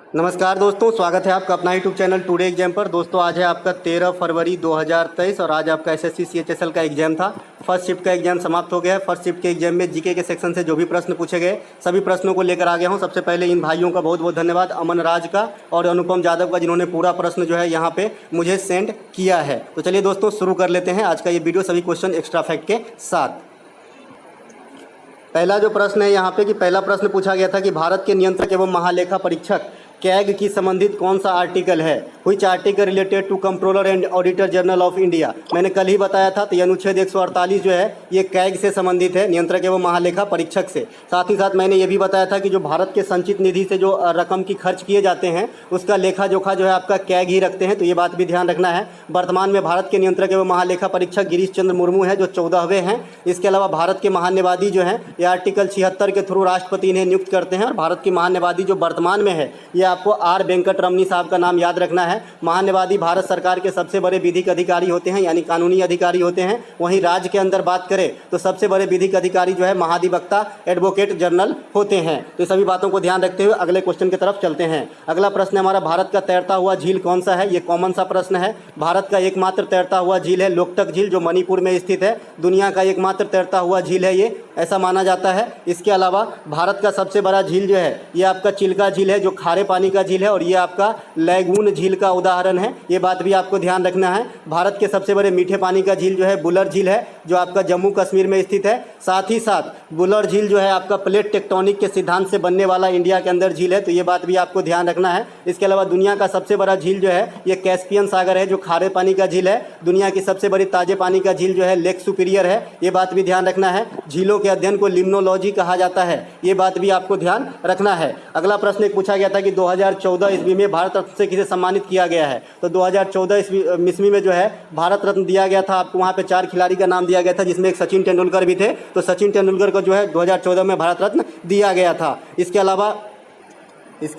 नमस्कार दोस्तों, स्वागत है आपका अपना यूट्यूब चैनल टुडे एग्जाम पर। दोस्तों आज है आपका 13 फरवरी 2023 और आज आपका एसएससी सीएचएसएल का एग्जाम था। फर्स्ट शिफ्ट का एग्जाम समाप्त हो गया है। फर्स्ट शिफ्ट के एग्जाम में जीके के सेक्शन से जो भी प्रश्न पूछे गए सभी प्रश्नों को लेकर आ गया हूँ। सबसे पहले इन भाइयों का बहुत बहुत धन्यवाद, अमन राज का और अनुपम यादव का, जिन्होंने पूरा प्रश्न जो है यहाँ पे मुझे सेंड किया है। तो चलिए दोस्तों शुरू कर लेते हैं आज का ये वीडियो सभी क्वेश्चन एक्स्ट्रा फैक्ट के साथ। पहला जो प्रश्न है यहाँ पे कि पहला प्रश्न पूछा गया था कि भारत के नियंत्रक एवं महालेखा परीक्षक कैग की संबंधित कौन सा आर्टिकल है, which article related to controller and auditor general of India. मैंने कल ही बताया था, तो ये अनुच्छेद 148 जो है ये कैग से संबंधित है, नियंत्रक एवं महालेखा परीक्षक से। साथ ही साथ मैंने ये भी बताया था कि जो भारत के संचित निधि से जो रकम की खर्च किए जाते हैं उसका लेखा जोखा जो है आपका कैग ही रखते हैं, तो ये बात भी ध्यान रखना है। वर्तमान में भारत के नियंत्रक एवं महालेखा परीक्षक गिरीश चंद्र मुर्मू है जो 14वें हैं। इसके अलावा भारत के महान्यवादी जो हैं ये आर्टिकल 76 के थ्रू राष्ट्रपति इन्हें नियुक्त करते हैं। और भारत की महान्यवादी जो वर्तमान में है ये आपको आर वेंकट रमनी साहब का नाम याद रखना है। महान्यवादी भारत सरकार के सबसे बड़े विधिक अधिकारी होते हैं, यानी कानूनी अधिकारी होते हैं। वहीं राज्य के अंदर बात करें तो सबसे बड़े विधिक अधिकारी जो है महाधिवक्ता एडवोकेट जनरल होते हैं। तो सभी बातों को ध्यान रखते हुए अगले क्वेश्चन की तरफ चलते हैं। अगला प्रश्न है हमारा, भारत का तैरता हुआ झील कौन सा है। ये कॉमन सा प्रश्न है। भारत का एकमात्र तैरता हुआ झील है लोकटक झील, जो मणिपुर में स्थित है। दुनिया का एकमात्र तैरता हुआ झील है ये, ऐसा माना जाता है। इसके अलावा भारत का सबसे बड़ा झील जो है ये आपका चिल्का झील है, जो खारे पानी का झील है, और ये आपका लैगून झील का उदाहरण है। ये बात भी आपको ध्यान रखना है। भारत के सबसे बड़े मीठे पानी का झील जो है बुलर झील है, जो आपका जम्मू कश्मीर में स्थित है। साथ ही साथ बुलर झील जो है आपका प्लेट टेक्टोनिक के सिद्धांत से बनने वाला इंडिया के अंदर झील है, तो ये बात भी आपको ध्यान रखना है। इसके अलावा दुनिया का सबसे बड़ा झील जो है ये कैस्पियन सागर है, जो खारे पानी का झील है। दुनिया की सबसे बड़ी ताजे पानी का झील जो है लेक सुपीरियर है, ये बात भी ध्यान रखना है। झीलों के अध्ययन को लिम्नोलॉजी कहा जाता है, ये बात भी आपको ध्यान रखना है। अगला प्रश्न एक पूछा गया था कि 2014 ईस्वी में भारत रत्न से किसे सम्मानित किया गया है। तो 2014 ईस्वी में जो है भारत रत्न दिया गया था आपको। वहाँ पे 4 खिलाड़ी का नाम दिया गया था, जिसमें एक सचिन तेंदुलकर भी थे। तो सचिन तेंदुलकर को जो है 2014 में भारत रत्न दिया गया था। इसके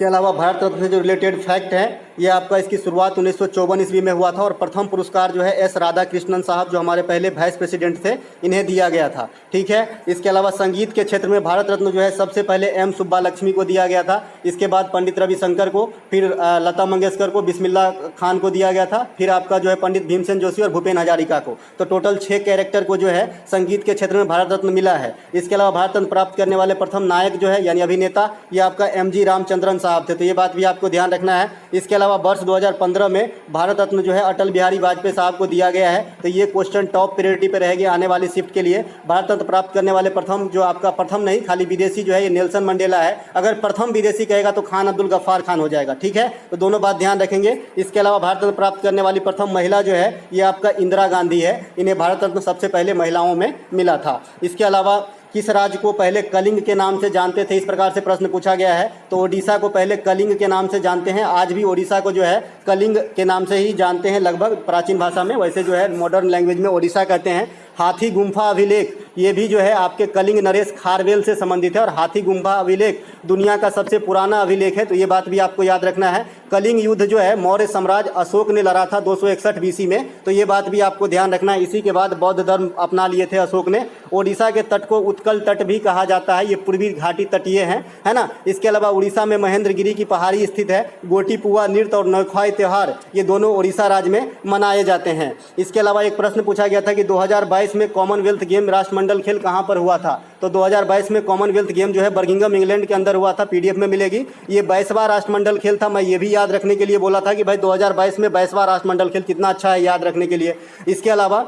अलावा भारत रत्न से जो रिलेटेड फैक्ट है ये आपका इसकी शुरुआत 1954 ईस्वी में हुआ था और प्रथम पुरस्कार जो है एस राधाकृष्णन साहब, जो हमारे पहले वाइस प्रेसिडेंट थे, इन्हें दिया गया था। ठीक है। इसके अलावा संगीत के क्षेत्र में भारत रत्न जो है सबसे पहले एम सुब्बा लक्ष्मी को दिया गया था। इसके बाद पंडित रविशंकर को, फिर लता मंगेशकर को, बिस्मिल्लाह खान को दिया गया था, फिर आपका जो है पंडित भीमसेन जोशी और भूपेन हजारिका को। तो टोटल 6 कैरेक्टर को जो है संगीत के क्षेत्र में भारत रत्न मिला है। इसके अलावा भारत रत्न प्राप्त करने वाले प्रथम नायक जो है यानी अभिनेता ये आपका एमजी रामचंद्रन साहब थे, तो ये बात भी आपको ध्यान रखना है। इसके अलावा वर्ष 2015 में भारत रत्न जो है अटल बिहारी वाजपेयी साहब को दिया गया है। तो ये क्वेश्चन टॉप प्रायोरिटी पे रहेगा आने वाली शिफ्ट के लिए। भारत रत्न प्राप्त करने वाले प्रथम जो आपका प्रथम नहीं खाली विदेशी जो है ये नेल्सन मंडेला है। अगर प्रथम विदेशी कहेगा तो खान अब्दुल गफ्फार खान हो जाएगा। ठीक है, तो दोनों बात ध्यान रखेंगे। इसके अलावा भारत रत्न प्राप्त करने वाली प्रथम महिला जो है ये आपका इंदिरा गांधी है। इन्हें भारत रत्न सबसे पहले महिलाओं में मिला था। इसके अलावा किस राज्य को पहले कलिंग के नाम से जानते थे, इस प्रकार से प्रश्न पूछा गया है। तो ओडिशा को पहले कलिंग के नाम से जानते हैं। आज भी ओडिशा को जो है कलिंग के नाम से ही जानते हैं लगभग प्राचीन भाषा में। वैसे जो है मॉडर्न लैंग्वेज में ओडिशा कहते हैं। हाथी गुम्फा अभिलेख ये भी जो है आपके कलिंग नरेश खारवेल से संबंधित है और हाथी गुम्फा अभिलेख दुनिया का सबसे पुराना अभिलेख है, तो ये बात भी आपको याद रखना है। कलिंग युद्ध जो है मौर्य साम्राज्य अशोक ने लड़ा था 261 बीसी में, तो ये बात भी आपको ध्यान रखना है। इसी के बाद बौद्ध धर्म अपना लिए थे अशोक ने। ओडिशा के तट को उत्कल तट भी कहा जाता है, ये पूर्वी घाटी तटीय है ना। इसके अलावा उड़ीसा में महेंद्रगिरी की पहाड़ी स्थित है। गोटी पुआ नृत्य और नौखाई त्यौहार ये दोनों उड़ीसा राज्य में मनाए जाते हैं। इसके अलावा एक प्रश्न पूछा गया था कि 2022 में कॉमनवेल्थ गेम राष्ट्रमंडल खेल कहाँ पर हुआ था। तो 2022 में कॉमनवेल्थ गेम जो है बर्मिंघम इंग्लैंड के अंदर हुआ था। पीडीएफ में मिलेगी। ये 22वां राष्ट्रमंडल खेल था। मैं ये भी याद रखने के लिए बोला था कि भाई 2022 में 22वां राष्ट्रमंडल खेल कितना अच्छा है याद रखने के लिए। इसके अलावा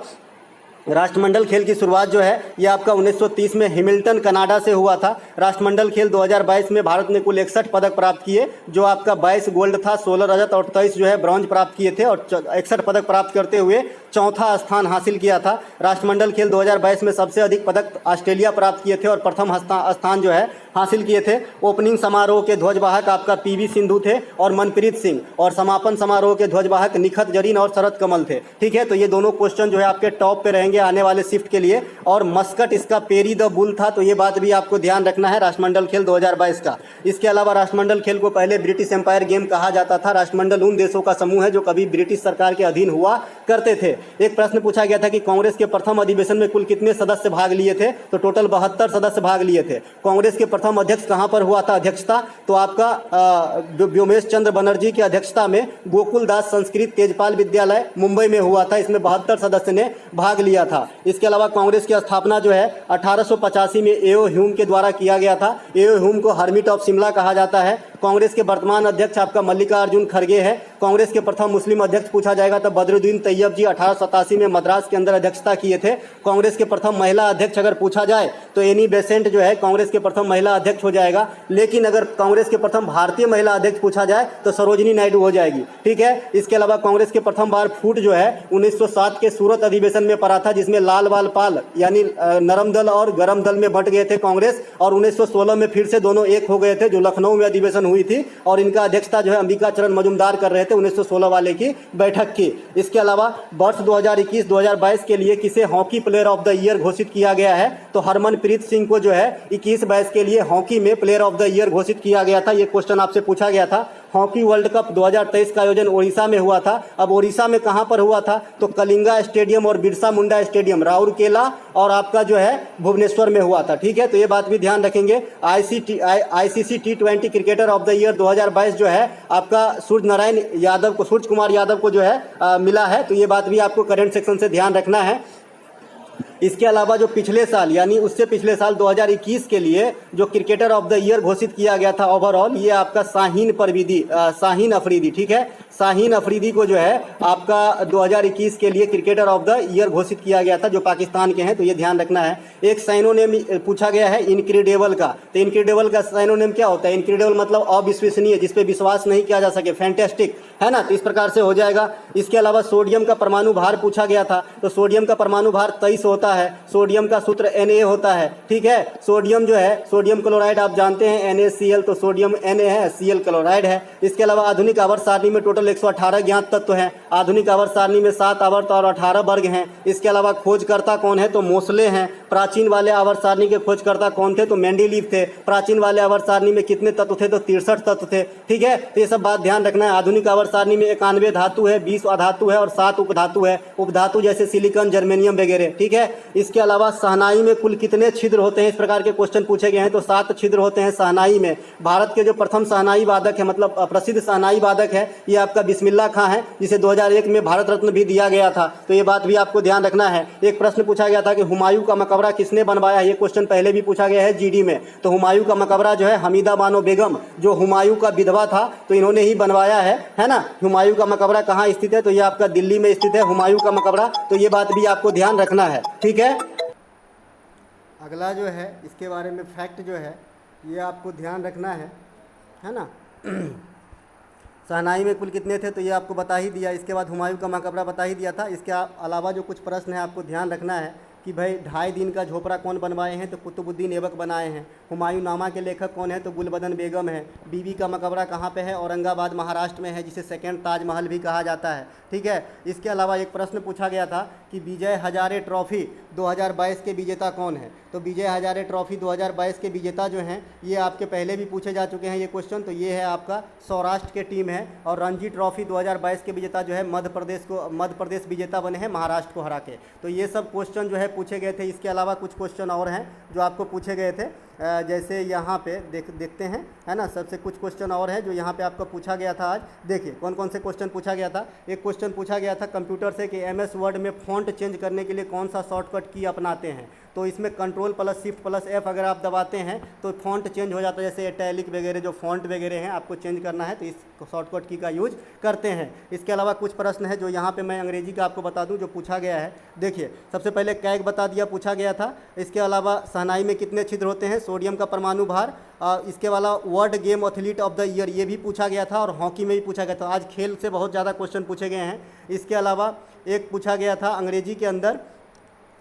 राष्ट्रमंडल खेल की शुरुआत जो है ये आपका 1930 में हैमिल्टन कनाडा से हुआ था। राष्ट्रमंडल खेल 2022 में भारत ने कुल 61 पदक प्राप्त किए, जो आपका 22 गोल्ड था, 16 रजत और 23 जो है ब्रॉन्ज प्राप्त किए थे और 61 पदक प्राप्त करते हुए चौथा स्थान हासिल किया था। राष्ट्रमंडल खेल 2022 में सबसे अधिक पदक ऑस्ट्रेलिया प्राप्त किए थे और प्रथम स्थान जो है हासिल किए थे। ओपनिंग समारोह के ध्वजवाहक आपका पीवी सिंधु थे और मनप्रीत सिंह, और समापन समारोह के ध्वजवाहक निखत जरीन और शरद कमल थे। ठीक है, तो ये दोनों क्वेश्चन जो है आपके टॉप पे रहेंगे आने वाले शिफ्ट के लिए। और मस्कट इसका पेरी द बुल था, तो ये बात भी आपको ध्यान रखना है राष्ट्रमंडल खेल 2022 का। इसके अलावा राष्ट्रमंडल खेल को पहले ब्रिटिश एम्पायर गेम कहा जाता था। राष्ट्रमंडल उन देशों का समूह है जो कभी ब्रिटिश सरकार के अधीन हुआ करते थे। एक प्रश्न पूछा गया था कि कांग्रेस के प्रथम अधिवेशन में कुल कितने सदस्य भाग लिए थे। तो टोटल 72 सदस्य भाग लिए थे। कांग्रेस के प्रथम अध्यक्ष कहाँ पर हुआ था अध्यक्षता, तो आपका व्योमेश चंद्र बनर्जी की अध्यक्षता में गोकुल दास संस्कृत तेजपाल विद्यालय मुंबई में हुआ था। इसमें 72 सदस्य ने भाग लिया था। इसके अलावा कांग्रेस की स्थापना जो है 1885 में एओ ह्यूम के द्वारा किया गया था। एओ ह्यूम को हर्मिट ऑफ शिमला कहा जाता है। कांग्रेस के वर्तमान अध्यक्ष आपका मल्लिकार्जुन खड़गे है। कांग्रेस के प्रथम मुस्लिम अध्यक्ष पूछा जाएगा तो बदरुद्दीन तैयब जी 1887 में मद्रास के अंदर अध्यक्षता किए थे। कांग्रेस के प्रथम महिला अध्यक्ष अगर पूछा जाए तो एनी बेसेंट जो है कांग्रेस के प्रथम महिला अध्यक्ष हो जाएगा। लेकिन अगर कांग्रेस के प्रथम भारतीय महिला अध्यक्ष पूछा जाए तो सरोजिनी नायडू हो जाएगी। ठीक है। इसके अलावा कांग्रेस के प्रथम बार फूट जो है 1907 के सूरत अधिवेशन में पड़ा था, जिसमें लाल बाल पाल यानी नरम दल और गरम दल में बंट गए थे कांग्रेस, और 1916 में फिर से दोनों एक हो गए थे, जो लखनऊ में अधिवेशन हुई थी, और इनका अध्यक्षता जो है अंबिका चरण मजुमदार कर रहे थे 1916 वाले की बैठक की। इसके अलावा वर्ष 2021-2022 के लिए किसे hockey player of the year घोषित किया गया है, तो हरमनप्रीत सिंह को जो है 21-22 के लिए हॉकी में प्लेयर ऑफ द ईयर घोषित किया गया था। ये क्वेश्चन आपसे पूछा गया था। हॉकी वर्ल्ड कप 2023 का आयोजन ओडिशा में हुआ था। अब ओडिशा में कहां पर हुआ था, तो कलिंगा स्टेडियम और बिरसा मुंडा स्टेडियम राउरकेला और आपका जो है भुवनेश्वर में हुआ था। ठीक है, तो ये बात भी ध्यान रखेंगे। ICC T20 cricketer of the year 2022 जो है आपका सूर्य कुमार यादव को जो है मिला है। तो ये बात भी आपको करंट सेक्शन से ध्यान रखना है। इसके अलावा जो पिछले साल यानी उससे पिछले साल 2021 के लिए जो क्रिकेटर ऑफ द ईयर घोषित किया गया था ओवरऑल, ये आपका शाहीन अफरीदी। ठीक है, शाहीन अफरीदी को जो है आपका 2021 के लिए क्रिकेटर ऑफ द ईयर घोषित किया गया था, जो पाकिस्तान के हैं। तो ये ध्यान रखना है। एक साइनोनेम पूछा गया है इनक्रेडिबल का, तो इनक्रेडिबल का साइनोनेम क्या होता है? इनक्रेडिबल मतलब अविश्वसनीय, जिसपे विश्वास नहीं किया जा सके, फैंटेस्टिक, है ना। तो इस प्रकार से हो जाएगा। इसके अलावा सोडियम का परमाणु भार पूछा गया था, तो सोडियम का परमाणु भार 23 होता है। सोडियम का सूत्र Na होता है। ठीक है, सोडियम जो है सोडियम क्लोराइड आप जानते हैं NaCl, तो सोडियम Na है, Cl क्लोराइड है। इसके अलावा आधुनिक आवर्त सारणी में टोटल 118 ज्ञात तत्व हैं। आधुनिक आवर्त सारणी में 7 आवर्त और 18 वर्ग हैं। इसके अलावा खोजकर्ता कौन है, तो मोसले हैं। प्राचीन वाले आवर्त सारणी के खोजकर्ता कौन थे, तो मेंडेलीव थे। प्राचीन वाले आवर्त सारणी में कितने तत्व थे, तो 63 तत्व थे। ठीक है, तो ये सब बात ध्यान रखना है। आधुनिक आवर्त सारणी में 91 धातु है, 20 अधातु है और 7 उपधातु है। उपधातु जैसे सिलिकॉन, जर्मेनियम वगैरह। ठीक है, इसके अलावा शहनाई में कुल कितने छिद्र होते हैं, इस प्रकार के क्वेश्चन पूछे गए हैं। तो 7 छिद्र होते हैं शहनाई में। भारत के जो प्रथम शहनाई वादक है, मतलब प्रसिद्ध शहनाई वादक है, ये आपका बिस्मिल्लाह खां है, जिसे 2001 में भारत रत्न भी दिया गया था। तो ये बात भी आपको ध्यान रखना है। एक प्रश्न पूछा गया था कि हुमायूं का मकबरा किसने बनवाया, ये क्वेश्चन पहले भी पूछा गया है जीडी में। तो हुमायूं का मकबरा जो है हमीदा बानो बेगम, जो हुमायूं का विधवा था, तो इन्होंने ही बनवाया है ना। हुमायूं का मकबरा कहाँ स्थित है, तो ये आपका दिल्ली में स्थित है हुमायूं का मकबरा। तो ये बात भी आपको ध्यान रखना है। ठीक है, अगला जो है इसके बारे में फैक्ट जो है ये आपको ध्यान रखना है ना। शहनाई में कुल कितने थे, तो ये आपको बता ही दिया। इसके बाद हुमायूं का मकबरा बता ही दिया था। इसके अलावा जो कुछ प्रश्न है आपको ध्यान रखना है कि भाई 2.5 दिन का झोपड़ा कौन बनवाए हैं, तो कुतुबुद्दीन ऐबक बनाए हैं। हुमायूं नामा के लेखक कौन है, तो गुलबदन बेगम है। बीबी का मकबरा कहाँ पे है, औरंगाबाद महाराष्ट्र में है, जिसे सेकंड ताजमहल भी कहा जाता है। ठीक है, इसके अलावा एक प्रश्न पूछा गया था कि विजय हजारे ट्रॉफी 2022 के विजेता कौन है, तो विजय हजारे ट्रॉफी 2022 के विजेता जो हैं ये आपके पहले भी पूछे जा चुके हैं ये क्वेश्चन। तो ये है आपका सौराष्ट्र के टीम है। और रणजी ट्रॉफी 2022 के विजेता जो है मध्य प्रदेश विजेता बने हैं महाराष्ट्र को हरा के। तो ये सब क्वेश्चन जो है पूछे गए थे। इसके अलावा कुछ क्वेश्चन और हैं जो आपको पूछे गए थे, जैसे यहाँ पे देखते हैं, है ना। सबसे कुछ क्वेश्चन और हैं जो यहाँ पे आपको पूछा गया था आज। देखिए कौन कौन से क्वेश्चन पूछा गया था। एक क्वेश्चन पूछा गया था कंप्यूटर से कि MS वर्ड में फ़ॉन्ट चेंज करने के लिए कौन सा शॉर्टकट की अपनाते हैं, तो इसमें Ctrl+Shift+F अगर आप दबाते हैं तो फ़ॉन्ट चेंज हो जाता है। जैसे इटैलिक वगैरह जो फ़ॉन्ट वगैरह हैं आपको चेंज करना है तो इस शॉर्टकट की का यूज करते हैं। इसके अलावा कुछ प्रश्न है जो यहाँ पे मैं अंग्रेजी का आपको बता दूँ जो पूछा गया है। देखिए सबसे पहले कैग बता दिया, पूछा गया था। इसके अलावा शहनाई में कितने छिद्र होते हैं, सोडियम का परमाणु भार। इसके अलावा world game athlete of the year ये भी पूछा गया था, और हॉकी में भी पूछा गया था। आज खेल से बहुत ज़्यादा क्वेश्चन पूछे गए हैं। इसके अलावा एक पूछा गया था अंग्रेजी के अंदर,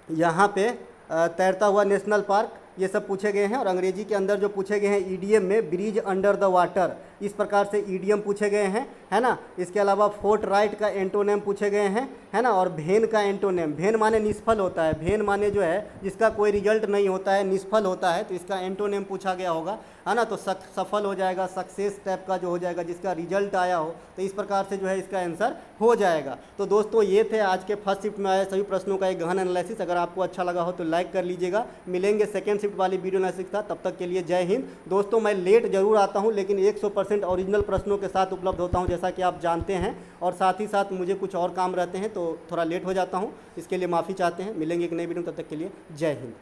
यहाँ पे तैरता हुआ नेशनल पार्क, ये सब पूछे गए हैं। और अंग्रेजी के अंदर जो पूछे गए हैं EDM में ब्रिज अंडर द वाटर, इस प्रकार से ईडियम पूछे गए हैं, है ना। इसके अलावा फोर्टराइट का एंटोनेम पूछे गए हैं, है ना। और भेन का एंटोनेम, भेन माने निष्फल होता है, भेन माने जो है जिसका कोई रिजल्ट नहीं होता है, निष्फल होता है, तो इसका एंटोनेम पूछा गया होगा, है ना। तो सफल हो जाएगा, सक्सेस टाइप का जो हो जाएगा जिसका रिजल्ट आया हो, तो इस प्रकार से जो है इसका आंसर हो जाएगा। तो दोस्तों ये थे आज के फर्स्ट शिफ्ट में आए सभी प्रश्नों का एक गहन एनालिसिस। अगर आपको अच्छा लगा हो तो लाइक कर लीजिएगा। मिलेंगे सेकेंड शिफ्ट वाली वीडियो एनालिसिस के साथ, तब तक के लिए जय हिंद। दोस्तों मैं लेट जरूर आता हूँ, लेकिन 100% ओरिजिनल प्रश्नों के साथ उपलब्ध होता हूँ, जैसा कि आप जानते हैं। और साथ ही साथ मुझे कुछ और काम रहते हैं तो थोड़ा लेट हो जाता हूँ, इसके लिए माफ़ी चाहते हैं। मिलेंगे एक नई वीडियो, तब तक के लिए जय हिंद।